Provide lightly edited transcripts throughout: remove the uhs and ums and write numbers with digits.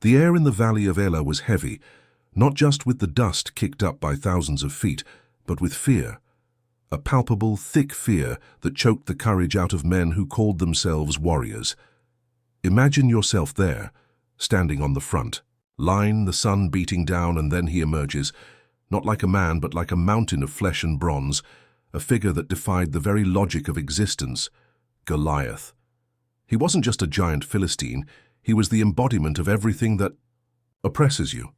The air in the valley of Elah was heavy, not just with the dust kicked up by thousands of feet, but with fear. A palpable, thick fear that choked the courage out of men who called themselves warriors. Imagine yourself there, standing on the front line, the sun beating down, and then he emerges, not like a man but like a mountain of flesh and bronze, a figure that defied the very logic of existence, Goliath. He wasn't just a giant Philistine, he was the embodiment of everything that oppresses you.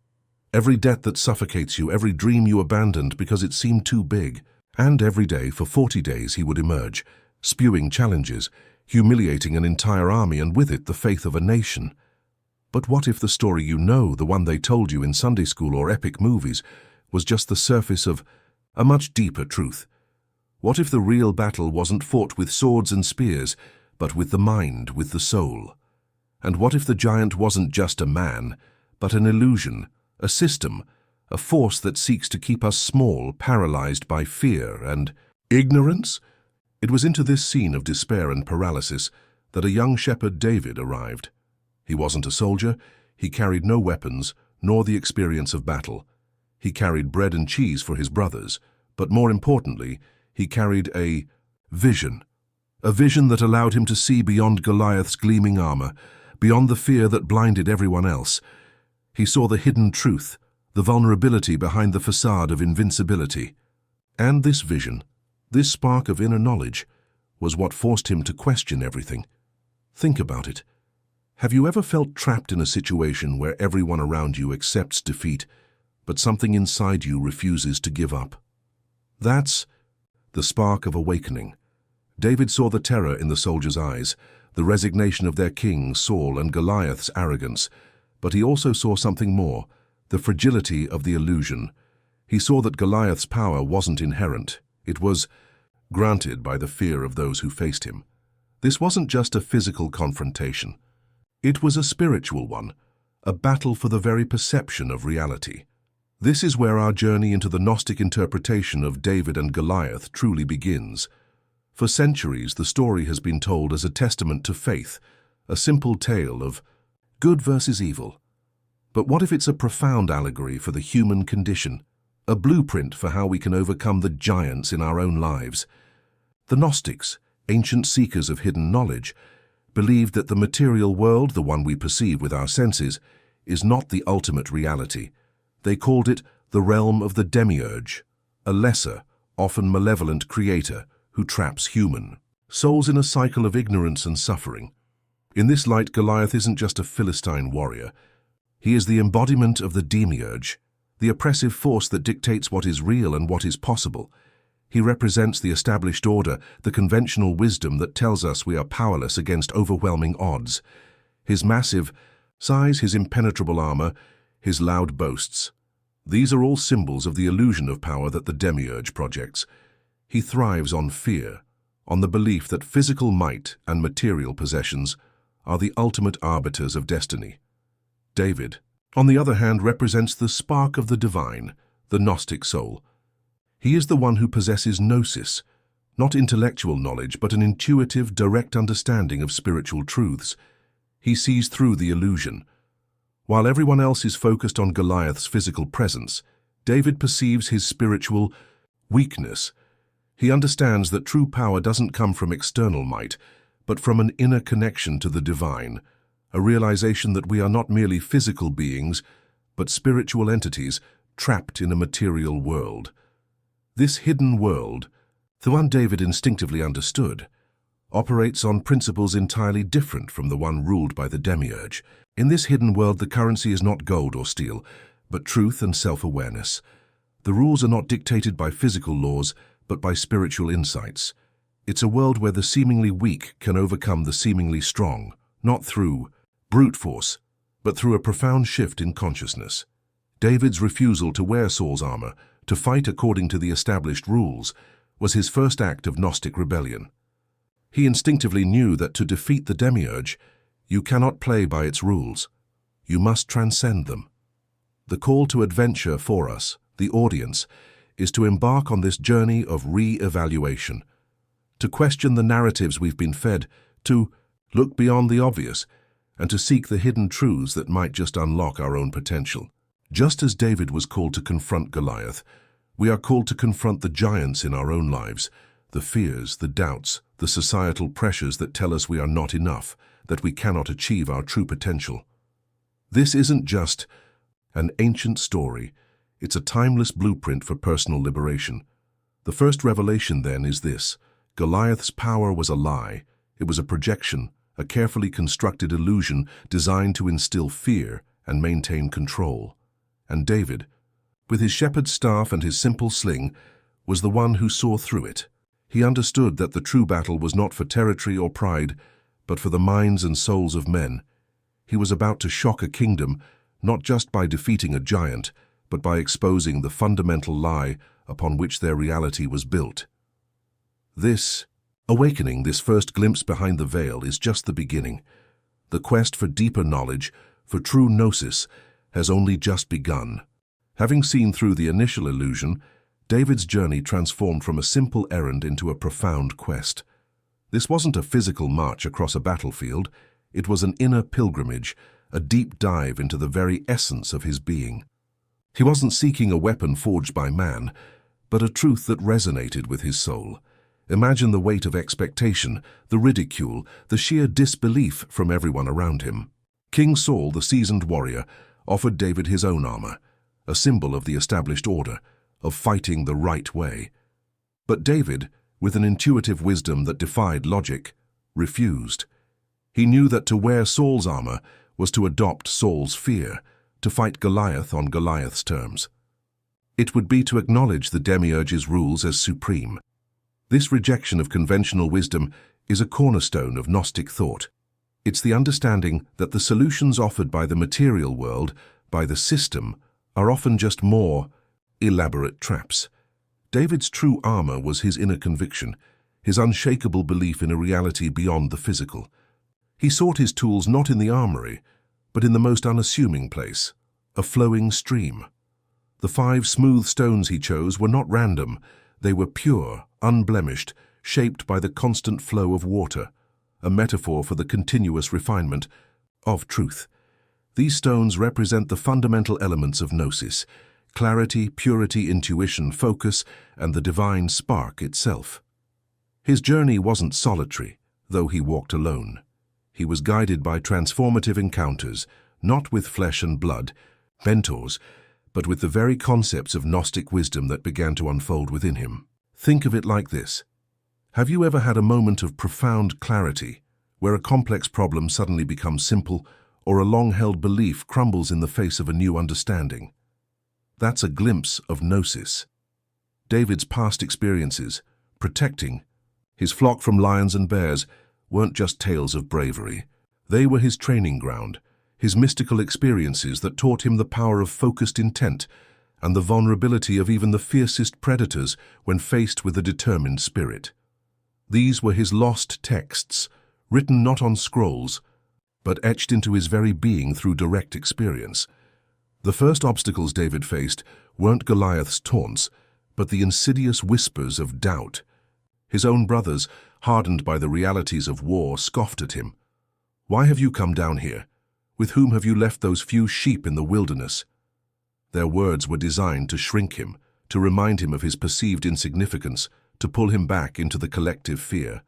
Every debt that suffocates you, every dream you abandoned because it seemed too big. And every day, for 40 days, he would emerge, spewing challenges, humiliating an entire army and with it the faith of a nation. But what if the story you know, the one they told you in Sunday school or epic movies, was just the surface of a much deeper truth? What if the real battle wasn't fought with swords and spears, but with the mind, with the soul? And what if the giant wasn't just a man, but an illusion, a system, a force that seeks to keep us small, paralyzed by fear and ignorance? It was into this scene of despair and paralysis that a young shepherd David arrived. He wasn't a soldier, he carried no weapons, nor the experience of battle. He carried bread and cheese for his brothers, but more importantly, he carried a vision that allowed him to see beyond Goliath's gleaming armor, beyond the fear that blinded everyone else. He saw the hidden truth, the vulnerability behind the facade of invincibility. And this vision, this spark of inner knowledge, was what forced him to question everything. Think about it. Have you ever felt trapped in a situation where everyone around you accepts defeat, but something inside you refuses to give up? That's the spark of awakening. David saw the terror in the soldiers' eyes, the resignation of their king, Saul, and Goliath's arrogance, but he also saw something more, the fragility of the illusion. He saw that Goliath's power wasn't inherent. It was granted by the fear of those who faced him. This wasn't just a physical confrontation. It was a spiritual one, a battle for the very perception of reality. This is where our journey into the Gnostic interpretation of David and Goliath truly begins. For centuries, the story has been told as a testament to faith, a simple tale of good versus evil. But what if it's a profound allegory for the human condition, a blueprint for how we can overcome the giants in our own lives? The Gnostics, ancient seekers of hidden knowledge, believed that the material world, the one we perceive with our senses, is not the ultimate reality. They called it the realm of the demiurge, a lesser, often malevolent creator who traps human souls in a cycle of ignorance and suffering. In this light, Goliath isn't just a Philistine warrior. He is the embodiment of the demiurge, the oppressive force that dictates what is real and what is possible. He represents the established order, the conventional wisdom that tells us we are powerless against overwhelming odds. His massive size, his impenetrable armor, his loud boasts. These are all symbols of the illusion of power that the demiurge projects. He thrives on fear, on the belief that physical might and material possessions are the ultimate arbiters of destiny. David, on the other hand, represents the spark of the divine, the Gnostic soul. He is the one who possesses gnosis, not intellectual knowledge, but an intuitive, direct understanding of spiritual truths. He sees through the illusion. While everyone else is focused on Goliath's physical presence, David perceives his spiritual weakness. He understands that true power doesn't come from external might, but from an inner connection to the divine, a realization that we are not merely physical beings, but spiritual entities trapped in a material world. This hidden world, the one David instinctively understood, operates on principles entirely different from the one ruled by the demiurge. In this hidden world, the currency is not gold or steel, but truth and self-awareness. The rules are not dictated by physical laws, but by spiritual insights. It's a world where the seemingly weak can overcome the seemingly strong, not through brute force, but through a profound shift in consciousness. David's refusal to wear Saul's armor, to fight according to the established rules, was his first act of Gnostic rebellion. He instinctively knew that to defeat the demiurge, you cannot play by its rules. You must transcend them. The call to adventure for us, the audience, is to embark on this journey of re-evaluation, to question the narratives we've been fed, to look beyond the obvious, and to seek the hidden truths that might just unlock our own potential. Just as David was called to confront Goliath, we are called to confront the giants in our own lives, the fears, the doubts, the societal pressures that tell us we are not enough, that we cannot achieve our true potential. This isn't just an ancient story, it's a timeless blueprint for personal liberation. The first revelation, then, is this: Goliath's power was a lie. It was a projection, a carefully constructed illusion designed to instill fear and maintain control. And David, with his shepherd's staff and his simple sling, was the one who saw through it. He understood that the true battle was not for territory or pride, but for the minds and souls of men. He was about to shock a kingdom, not just by defeating a giant, but by exposing the fundamental lie upon which their reality was built. This awakening, this first glimpse behind the veil, is just the beginning. The quest for deeper knowledge, for true gnosis, has only just begun. Having seen through the initial illusion, David's journey transformed from a simple errand into a profound quest. This wasn't a physical march across a battlefield, it was an inner pilgrimage, a deep dive into the very essence of his being. He wasn't seeking a weapon forged by man, but a truth that resonated with his soul. Imagine the weight of expectation, the ridicule, the sheer disbelief from everyone around him. King Saul, the seasoned warrior, offered David his own armor, a symbol of the established order, of fighting the right way. But David, with an intuitive wisdom that defied logic, refused. He knew that to wear Saul's armor was to adopt Saul's fear, to fight Goliath on Goliath's terms. It would be to acknowledge the demiurge's rules as supreme. This rejection of conventional wisdom is a cornerstone of Gnostic thought. It's the understanding that the solutions offered by the material world, by the system, are often just more elaborate traps. David's true armor was his inner conviction, his unshakable belief in a reality beyond the physical. He sought his tools not in the armory, but in the most unassuming place, a flowing stream. The 5 smooth stones he chose were not random. They were pure, unblemished, shaped by the constant flow of water, a metaphor for the continuous refinement of truth. These stones represent the fundamental elements of gnosis: clarity, purity, intuition, focus, and the divine spark itself. His journey wasn't solitary, though he walked alone. He was guided by transformative encounters, not with flesh and blood, mentors, but with the very concepts of Gnostic wisdom that began to unfold within him. Think of it like this. Have you ever had a moment of profound clarity, where a complex problem suddenly becomes simple, or a long-held belief crumbles in the face of a new understanding? That's a glimpse of gnosis. David's past experiences, protecting his flock from lions and bears, weren't just tales of bravery. They were his training ground, his mystical experiences that taught him the power of focused intent and the vulnerability of even the fiercest predators when faced with a determined spirit. These were his lost texts, written not on scrolls, but etched into his very being through direct experience. The first obstacles David faced weren't Goliath's taunts, but the insidious whispers of doubt. His own brothers, hardened by the realities of war, scoffed at him. "Why have you come down here? With whom have you left those few sheep in the wilderness?" Their words were designed to shrink him, to remind him of his perceived insignificance, to pull him back into the collective fear.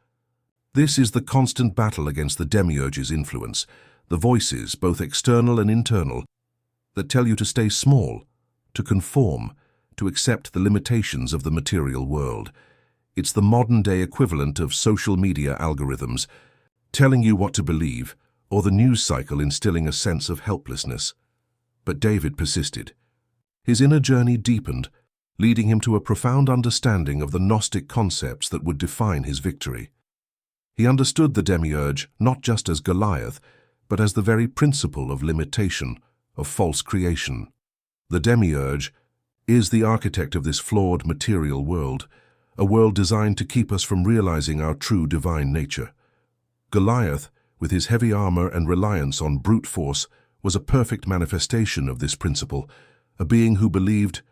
This is the constant battle against the demiurge's influence, the voices, both external and internal, that tell you to stay small, to conform, to accept the limitations of the material world. It's the modern-day equivalent of social media algorithms, telling you what to believe, or the news cycle instilling a sense of helplessness. But David persisted. His inner journey deepened, leading him to a profound understanding of the Gnostic concepts that would define his victory. He understood the demiurge not just as Goliath, but as the very principle of limitation, of false creation. The demiurge is the architect of this flawed material world, a world designed to keep us from realizing our true divine nature. Goliath, with his heavy armor and reliance on brute force, was a perfect manifestation of this principle, a being who believed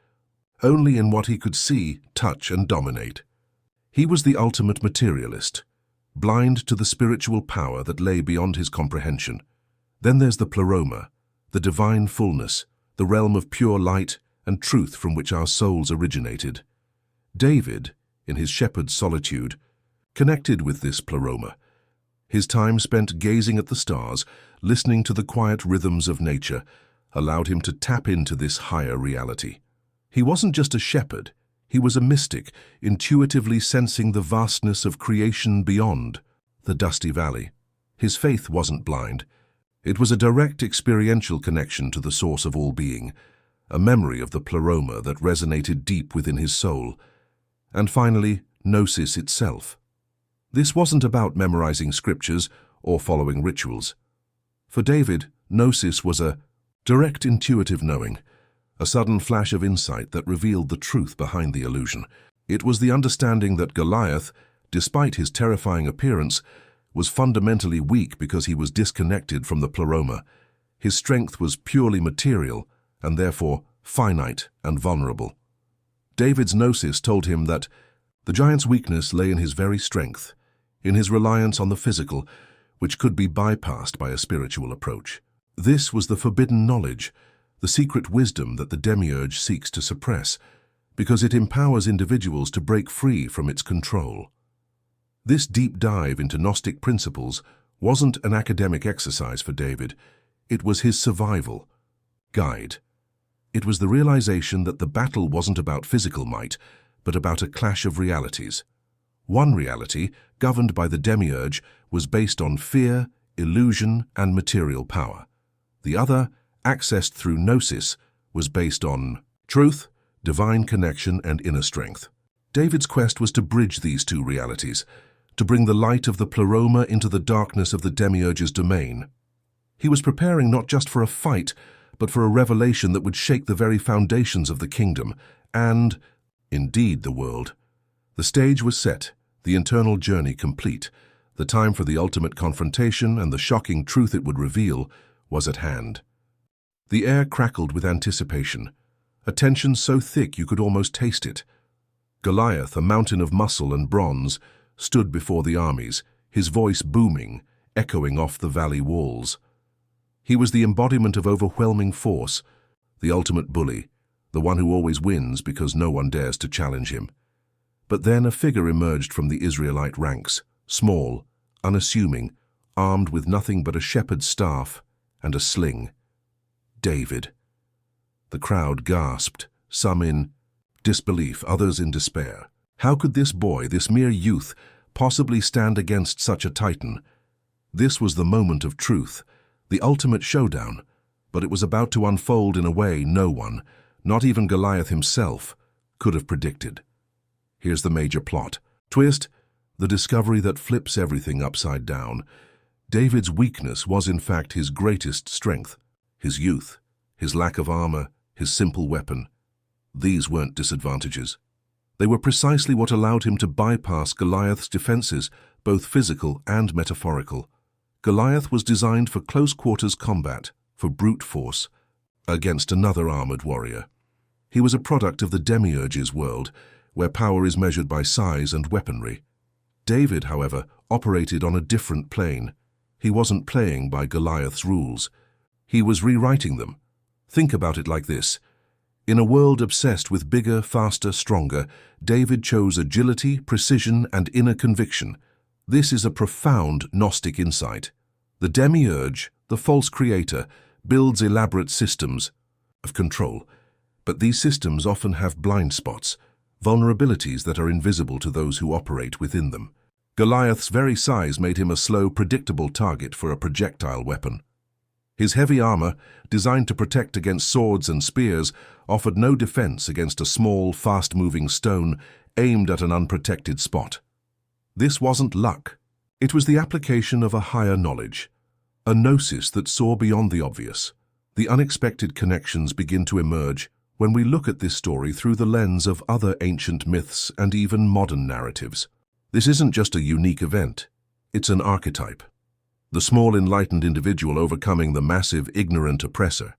only in what he could see, touch, and dominate. He was the ultimate materialist, blind to the spiritual power that lay beyond his comprehension. Then there's the pleroma, the divine fullness, the realm of pure light and truth from which our souls originated. David, in his shepherd's solitude, connected with this pleroma. His time spent gazing at the stars, listening to the quiet rhythms of nature, allowed him to tap into this higher reality. He wasn't just a shepherd, he was a mystic, intuitively sensing the vastness of creation beyond the dusty valley. His faith wasn't blind. It was a direct experiential connection to the source of all being, a memory of the pleroma that resonated deep within his soul. And finally, gnosis itself. This wasn't about memorizing scriptures or following rituals. For David, gnosis was a direct intuitive knowing, a sudden flash of insight that revealed the truth behind the illusion. It was the understanding that Goliath, despite his terrifying appearance, was fundamentally weak because he was disconnected from the pleroma. His strength was purely material and therefore finite and vulnerable. David's gnosis told him that the giant's weakness lay in his very strength, in his reliance on the physical, which could be bypassed by a spiritual approach. This was the forbidden knowledge, the secret wisdom that the demiurge seeks to suppress, because it empowers individuals to break free from its control. This deep dive into Gnostic principles wasn't an academic exercise for David. It was his survival guide. It was the realization that the battle wasn't about physical might, but about a clash of realities. One reality, governed by the demiurge, was based on fear, illusion, and material power. The other, accessed through gnosis, was based on truth, divine connection, and inner strength. David's quest was to bridge these two realities, to bring the light of the pleroma into the darkness of the demiurge's domain. He was preparing not just for a fight, but for a revelation that would shake the very foundations of the kingdom, and, indeed, the world. The stage was set, the internal journey complete. The time for the ultimate confrontation and the shocking truth it would reveal was at hand. The air crackled with anticipation, a tension so thick you could almost taste it. Goliath, a mountain of muscle and bronze, stood before the armies, his voice booming, echoing off the valley walls. He was the embodiment of overwhelming force, the ultimate bully, the one who always wins because no one dares to challenge him. But then a figure emerged from the Israelite ranks, small, unassuming, armed with nothing but a shepherd's staff and a sling. David. The crowd gasped, some in disbelief, others in despair. How could this boy, this mere youth, possibly stand against such a titan? This was the moment of truth, the ultimate showdown, but it was about to unfold in a way no one, not even Goliath himself, could have predicted. Here's the major plot twist, the discovery that flips everything upside down. David's weakness was in fact his greatest strength, his youth, his lack of armor, his simple weapon. These weren't disadvantages. They were precisely what allowed him to bypass Goliath's defenses, both physical and metaphorical. Goliath was designed for close-quarters combat, for brute force, against another armored warrior. He was a product of the demiurge's world, where power is measured by size and weaponry. David, however, operated on a different plane. He wasn't playing by Goliath's rules. He was rewriting them. Think about it like this. In a world obsessed with bigger, faster, stronger, David chose agility, precision, and inner conviction. This is a profound Gnostic insight. The demiurge, the false creator, builds elaborate systems of control, but these systems often have blind spots, vulnerabilities that are invisible to those who operate within them. Goliath's very size made him a slow, predictable target for a projectile weapon. His heavy armor, designed to protect against swords and spears, offered no defense against a small, fast-moving stone aimed at an unprotected spot. This wasn't luck. It was the application of a higher knowledge, a gnosis that saw beyond the obvious. The unexpected connections begin to emerge when we look at this story through the lens of other ancient myths and even modern narratives. This isn't just a unique event. It's an archetype. The small enlightened individual overcoming the massive ignorant oppressor.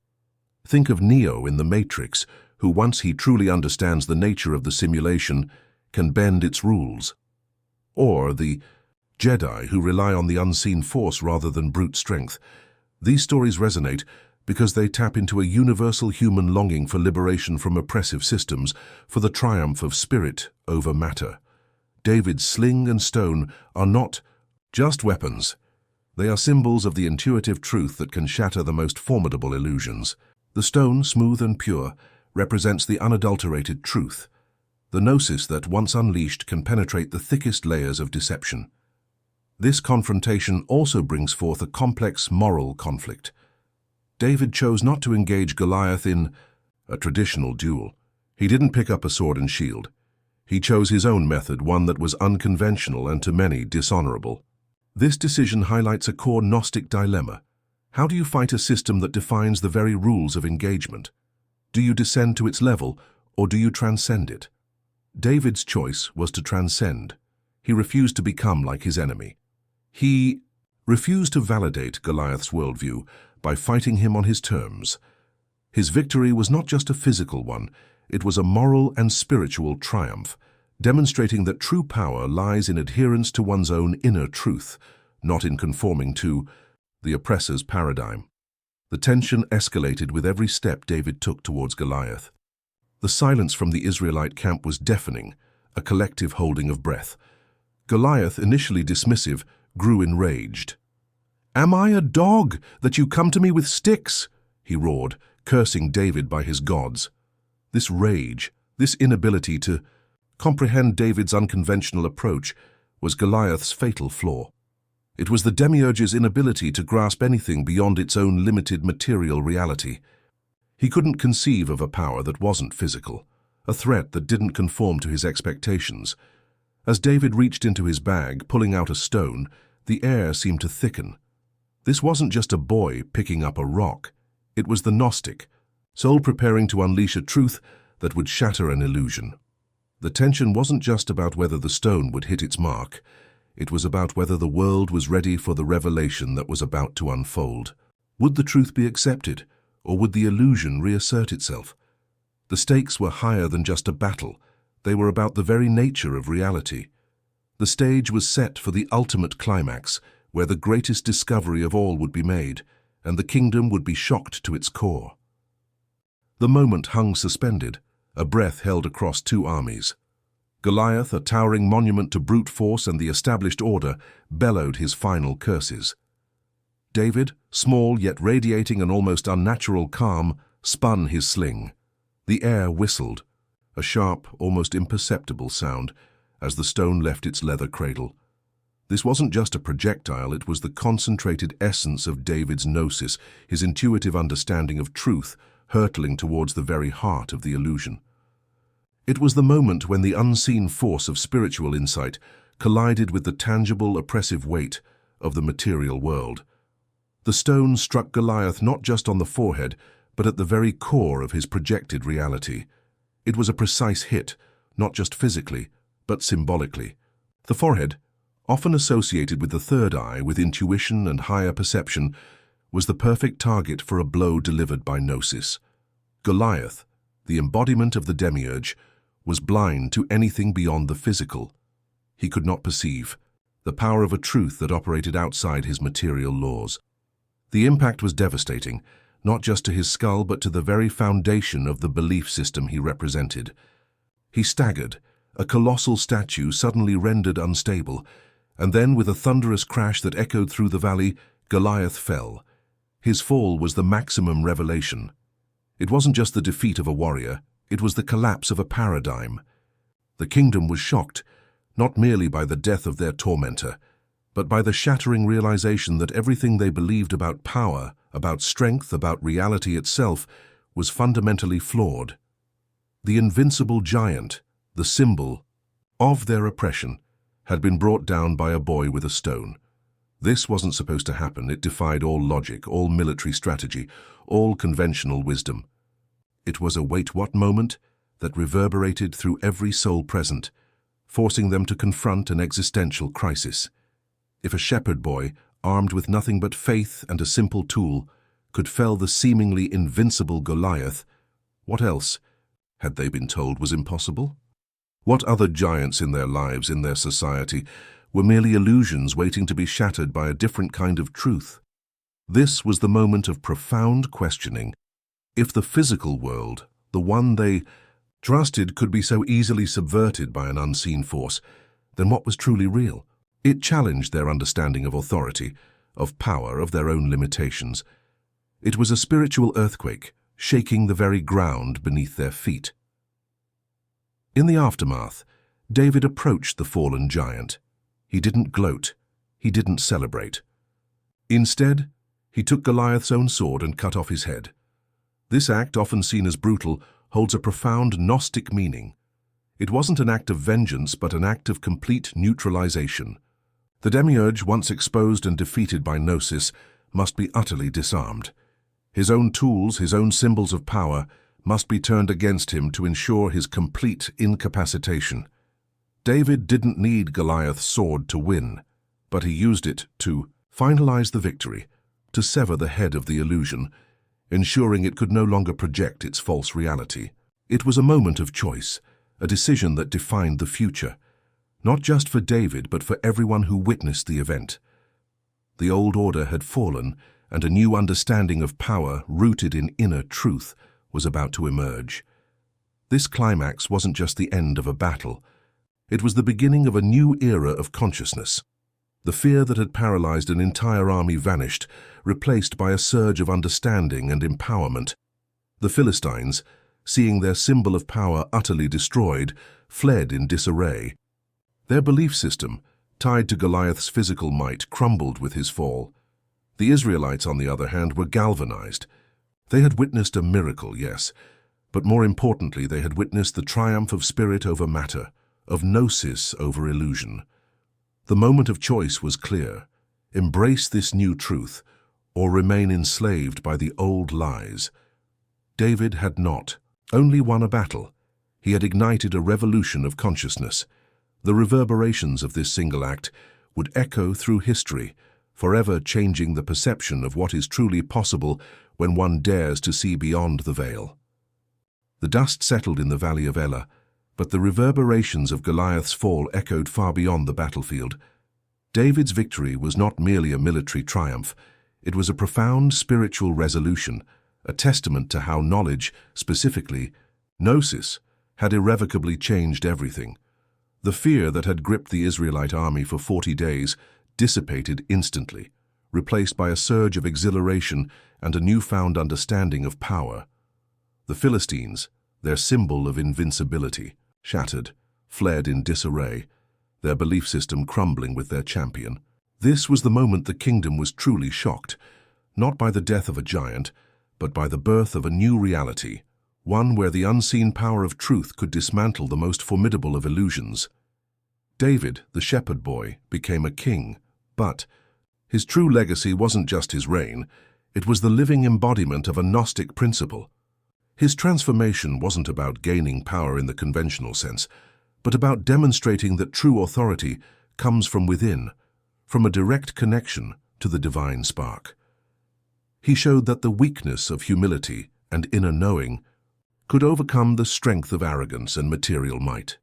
Think of Neo in The Matrix, who once he truly understands the nature of the simulation, can bend its rules. Or the Jedi who rely on the unseen force rather than brute strength. These stories resonate because they tap into a universal human longing for liberation from oppressive systems, for the triumph of spirit over matter. David's sling and stone are not just weapons. They are symbols of the intuitive truth that can shatter the most formidable illusions. The stone, smooth and pure, represents the unadulterated truth, the gnosis that, once unleashed, can penetrate the thickest layers of deception. This confrontation also brings forth a complex moral conflict. David chose not to engage Goliath in a traditional duel. He didn't pick up a sword and shield. He chose his own method, one that was unconventional and to many dishonorable. This decision highlights a core Gnostic dilemma. How do you fight a system that defines the very rules of engagement? Do you descend to its level, or do you transcend it? David's choice was to transcend. He refused to become like his enemy. He refused to validate Goliath's worldview by fighting him on his terms. His victory was not just a physical one, it was a moral and spiritual triumph, demonstrating that true power lies in adherence to one's own inner truth, not in conforming to the oppressor's paradigm. The tension escalated with every step David took towards Goliath. The silence from the Israelite camp was deafening, a collective holding of breath. Goliath, initially dismissive, grew enraged. "Am I a dog that you come to me with sticks?" he roared, cursing David by his gods. This rage, this inability to comprehend David's unconventional approach, was Goliath's fatal flaw. It was the demiurge's inability to grasp anything beyond its own limited material reality. He couldn't conceive of a power that wasn't physical, a threat that didn't conform to his expectations. As David reached into his bag, pulling out a stone, the air seemed to thicken. This wasn't just a boy picking up a rock. It was the Gnostic, soul preparing to unleash a truth that would shatter an illusion. The tension wasn't just about whether the stone would hit its mark. It was about whether the world was ready for the revelation that was about to unfold. Would the truth be accepted, or would the illusion reassert itself? The stakes were higher than just a battle. They were about the very nature of reality. The stage was set for the ultimate climax, where the greatest discovery of all would be made, and the kingdom would be shocked to its core. The moment hung suspended, a breath held across two armies. Goliath, a towering monument to brute force and the established order, bellowed his final curses. David, small yet radiating an almost unnatural calm, spun his sling. The air whistled, a sharp, almost imperceptible sound, as the stone left its leather cradle. This wasn't just a projectile, it was the concentrated essence of David's gnosis, his intuitive understanding of truth, hurtling towards the very heart of the illusion. It was the moment when the unseen force of spiritual insight collided with the tangible, oppressive weight of the material world. The stone struck Goliath not just on the forehead, but at the very core of his projected reality. It was a precise hit, not just physically, but symbolically. The forehead, often associated with the third eye, with intuition and higher perception, was the perfect target for a blow delivered by gnosis. Goliath, the embodiment of the demiurge, was blind to anything beyond the physical. He could not perceive the power of a truth that operated outside his material laws. The impact was devastating, not just to his skull but to the very foundation of the belief system he represented. He staggered, a colossal statue suddenly rendered unstable, and then with a thunderous crash that echoed through the valley, Goliath fell. His fall was the maximum revelation. It wasn't just the defeat of a warrior, it was the collapse of a paradigm. The kingdom was shocked, not merely by the death of their tormentor, but by the shattering realization that everything they believed about power, about strength, about reality itself, was fundamentally flawed. The invincible giant, the symbol of their oppression, had been brought down by a boy with a stone. This wasn't supposed to happen. It defied all logic, all military strategy, all conventional wisdom. It was a wait-what moment that reverberated through every soul present, forcing them to confront an existential crisis. If a shepherd boy, armed with nothing but faith and a simple tool, could fell the seemingly invincible Goliath, what else, had they been told, was impossible? What other giants in their lives, in their society, were merely illusions waiting to be shattered by a different kind of truth? This was the moment of profound questioning. If the physical world, the one they trusted, could be so easily subverted by an unseen force, then what was truly real? It challenged their understanding of authority, of power, of their own limitations. It was a spiritual earthquake, shaking the very ground beneath their feet. In the aftermath, David approached the fallen giant. He didn't gloat. He didn't celebrate. Instead, he took Goliath's own sword and cut off his head. This act, often seen as brutal, holds a profound Gnostic meaning. It wasn't an act of vengeance, but an act of complete neutralization. The demiurge, once exposed and defeated by Gnosis, must be utterly disarmed. His own tools, his own symbols of power, must be turned against him to ensure his complete incapacitation. David didn't need Goliath's sword to win, but he used it to finalize the victory, to sever the head of the illusion, ensuring it could no longer project its false reality. It was a moment of choice, a decision that defined the future, not just for David, but for everyone who witnessed the event. The old order had fallen, and a new understanding of power, rooted in inner truth, was about to emerge. This climax wasn't just the end of a battle. It was the beginning of a new era of consciousness. The fear that had paralyzed an entire army vanished, replaced by a surge of understanding and empowerment. The Philistines, seeing their symbol of power utterly destroyed, fled in disarray. Their belief system, tied to Goliath's physical might, crumbled with his fall. The Israelites, on the other hand, were galvanized. They had witnessed a miracle, yes, but more importantly, they had witnessed the triumph of spirit over matter, of gnosis over illusion. The moment of choice was clear. Embrace this new truth, or remain enslaved by the old lies. David had not only won a battle. He had ignited a revolution of consciousness. The reverberations of this single act would echo through history, forever changing the perception of what is truly possible when one dares to see beyond the veil. The dust settled in the valley of Elah, but the reverberations of Goliath's fall echoed far beyond the battlefield. David's victory was not merely a military triumph. It was a profound spiritual resolution, a testament to how knowledge, specifically gnosis, had irrevocably changed everything. The fear that had gripped the Israelite army for 40 days dissipated instantly, replaced by a surge of exhilaration and a newfound understanding of power. The Philistines, their symbol of invincibility, shattered, fled in disarray, their belief system crumbling with their champion. This was the moment the kingdom was truly shocked, not by the death of a giant, but by the birth of a new reality, one where the unseen power of truth could dismantle the most formidable of illusions. David, the shepherd boy, became a king, but his true legacy wasn't just his reign, it was the living embodiment of a Gnostic principle. His transformation wasn't about gaining power in the conventional sense, but about demonstrating that true authority comes from within, from a direct connection to the divine spark. He showed that the weakness of humility and inner knowing could overcome the strength of arrogance and material might.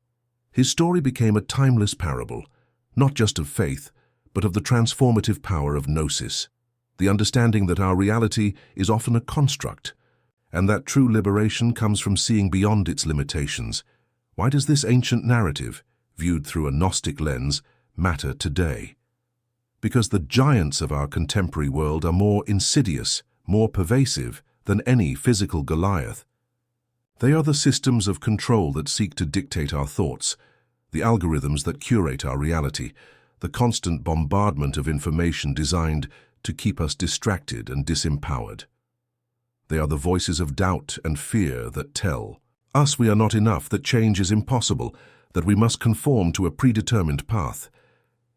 His story became a timeless parable, not just of faith, but of the transformative power of gnosis, the understanding that our reality is often a construct, and that true liberation comes from seeing beyond its limitations. Why does this ancient narrative, viewed through a Gnostic lens, matter today? Because the giants of our contemporary world are more insidious, more pervasive than any physical Goliath. They are the systems of control that seek to dictate our thoughts, the algorithms that curate our reality, the constant bombardment of information designed to keep us distracted and disempowered. They are the voices of doubt and fear that tell us we are not enough, that change is impossible, that we must conform to a predetermined path.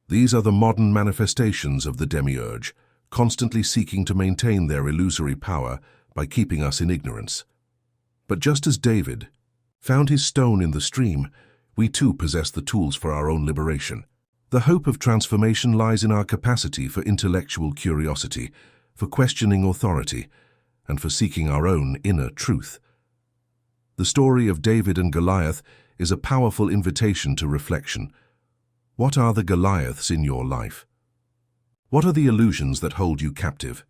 These are the modern manifestations of the demiurge, constantly seeking to maintain their illusory power by keeping us in ignorance. But just as David found his stone in the stream, we too possess the tools for our own liberation. The hope of transformation lies in our capacity for intellectual curiosity, for questioning authority, and for seeking our own inner truth. The story of David and Goliath is a powerful invitation to reflection. What are the Goliaths in your life? What are the illusions that hold you captive?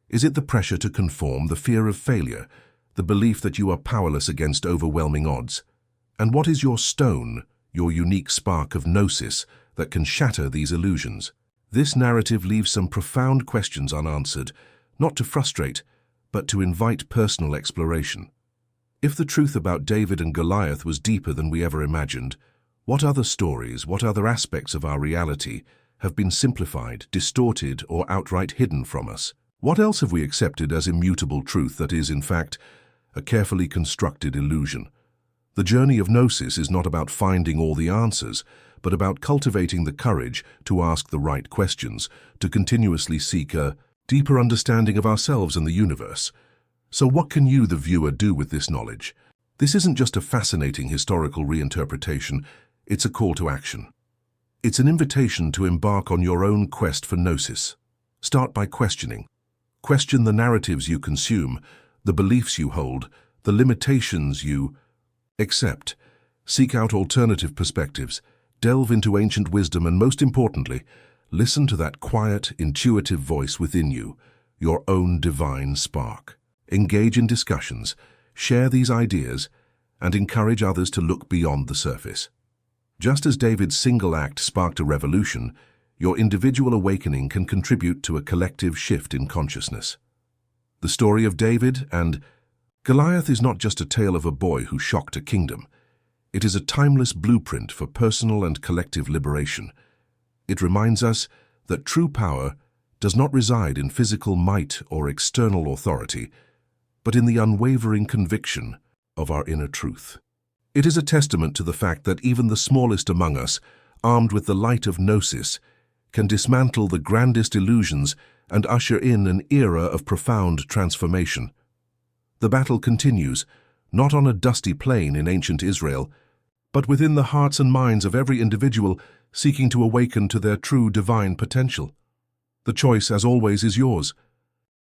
Is it the pressure to conform, the fear of failure, the belief that you are powerless against overwhelming odds? And what is your stone, your unique spark of gnosis that can shatter these illusions? This narrative leaves some profound questions unanswered, not to frustrate, but to invite personal exploration. If the truth about David and Goliath was deeper than we ever imagined, what other stories, what other aspects of our reality have been simplified, distorted, or outright hidden from us? What else have we accepted as immutable truth that is, in fact, a carefully constructed illusion? The journey of gnosis is not about finding all the answers, but about cultivating the courage to ask the right questions, to continuously seek a deeper understanding of ourselves and the universe. So what can you, the viewer, do with this knowledge? This isn't just a fascinating historical reinterpretation, it's a call to action. It's an invitation to embark on your own quest for gnosis. Start by questioning. Question the narratives you consume, the beliefs you hold, the limitations you accept. Seek out alternative perspectives, delve into ancient wisdom, and most importantly, listen to that quiet, intuitive voice within you, your own divine spark. Engage in discussions, share these ideas, and encourage others to look beyond the surface. Just as David's single act sparked a revolution, your individual awakening can contribute to a collective shift in consciousness. The story of David and Goliath is not just a tale of a boy who shocked a kingdom. It is a timeless blueprint for personal and collective liberation. It reminds us that true power does not reside in physical might or external authority, but in the unwavering conviction of our inner truth. It is a testament to the fact that even the smallest among us, armed with the light of gnosis, can dismantle the grandest illusions and usher in an era of profound transformation. The battle continues, not on a dusty plain in ancient Israel, but within the hearts and minds of every individual seeking to awaken to their true divine potential. The choice, as always, is yours.